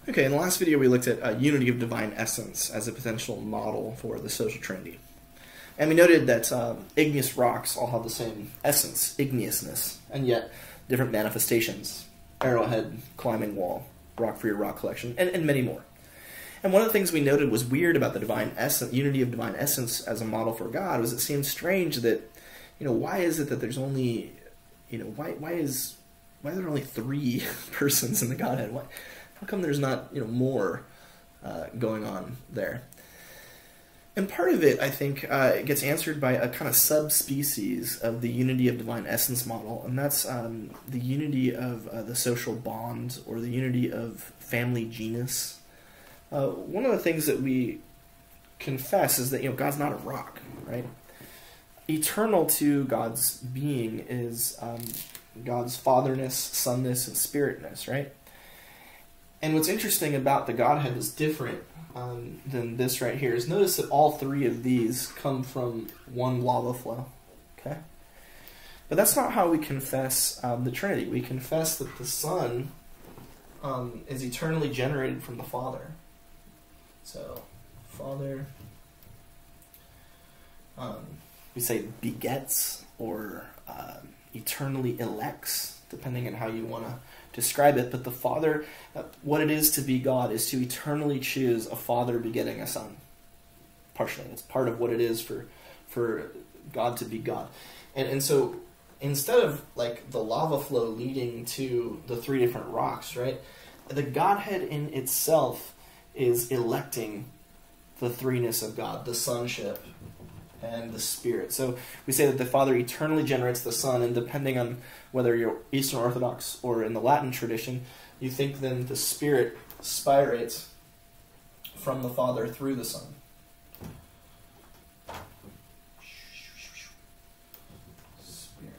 Okay, in the last video we looked at unity of divine essence as a potential model for the social trinity. And we noted that igneous rocks all have the same essence, igneousness, and yet different manifestations. Arrowhead, climbing wall, rock for your rock collection, and many more. And one of the things we noted was weird about the divine essence, unity of divine essence as a model for God, was it seemed strange that, why is it that there's only, why are there only three persons in the Godhead? How come there's not, more going on there? And part of it, I think, it gets answered by a kind of subspecies of the unity of divine essence model, and that's the unity of the social bond, or the unity of family genus. One of the things that we confess is that, God's not a rock, right? Eternal to God's being is God's fatherness, sonness, and spiritness, right? And what's interesting about the Godhead is different than this right here is notice that all three of these come from one lava flow, okay? But that's not how we confess the Trinity. We confess that the Son is eternally generated from the Father. So, Father, we say begets or eternally elects, depending on how you want to describe it. But the Father, what it is to be God is to eternally choose a Father begetting a Son. Partially. It's part of what it is for God to be God. And so instead of like the lava flow leading to the three different rocks, right? The Godhead in itself is electing the threeness of God, the sonship and the Spirit. So we say that the Father eternally generates the Son, and depending on whether you're Eastern Orthodox or in the Latin tradition, you think then the Spirit spirates from the Father through the Son. Spirit.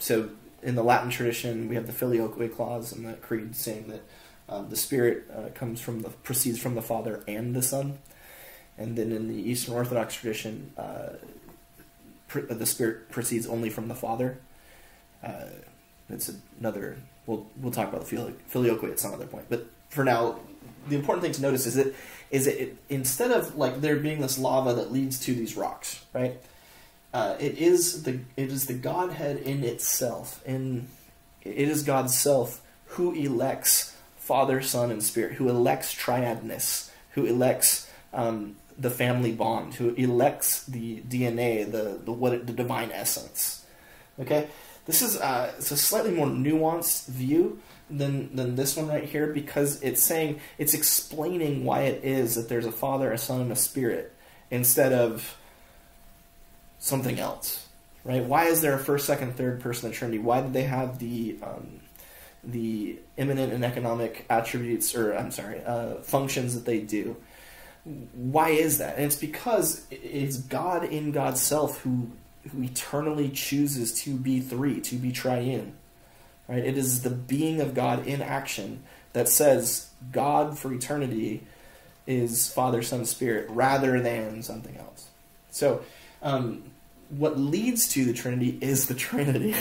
So in the Latin tradition, we have the Filioque clause in the Creed saying that the Spirit proceeds from the Father and the Son. And then in the Eastern Orthodox tradition, the Spirit proceeds only from the Father. It's another. We'll talk about the Filioque at some other point. But for now, the important thing to notice is that instead of like there being this lava that leads to these rocks, right? It is the Godhead in itself, and it is God's self who elects Father, Son, and Spirit, who elects triadness, who elects the family bond, who elects the DNA, the divine essence. Okay, this is it's a slightly more nuanced view than this one right here, because it's explaining why it is that there's a Father, a Son, and a Spirit instead of something else, right? Why is there a first, second, third person of the Trinity? Why did they have the immanent and economic attributes, or functions that they do? Why is that? And it's because it's God in God's self who eternally chooses to be three, to be triune. Right? It is the being of God in action that says God for eternity is Father, Son, Spirit, rather than something else. So, what leads to the Trinity is the Trinity.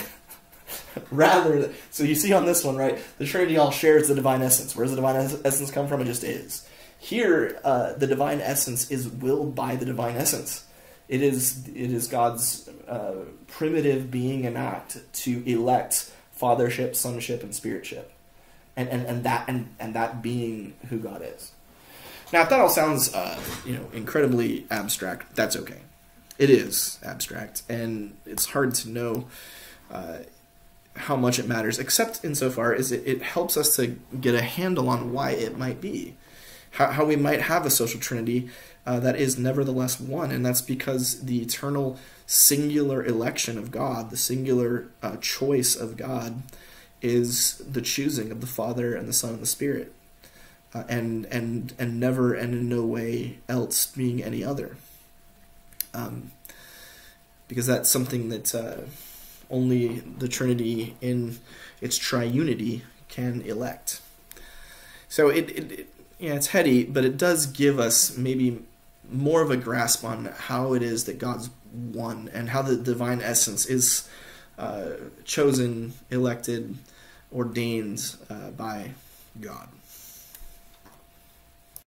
So you see on this one, right? The Trinity all shares the divine essence. Where does the divine essence come from? It just is. Here, the divine essence is willed by the divine essence. It is God's primitive being and act to elect fathership, sonship, and spiritship, and that being who God is. Now, if that all sounds incredibly abstract, that's okay. It is abstract, and it's hard to know how much it matters, except insofar as it helps us to get a handle on why it might be. How we might have a social trinity that is nevertheless one, and that's because the eternal singular election of God, the singular choice of God, is the choosing of the Father and the Son and the Spirit, and never and in no way else being any other, because that's something that only the Trinity in its triunity can elect. So it's heady, but it does give us maybe more of a grasp on how it is that God's one, and how the divine essence is chosen, elected, ordained by God.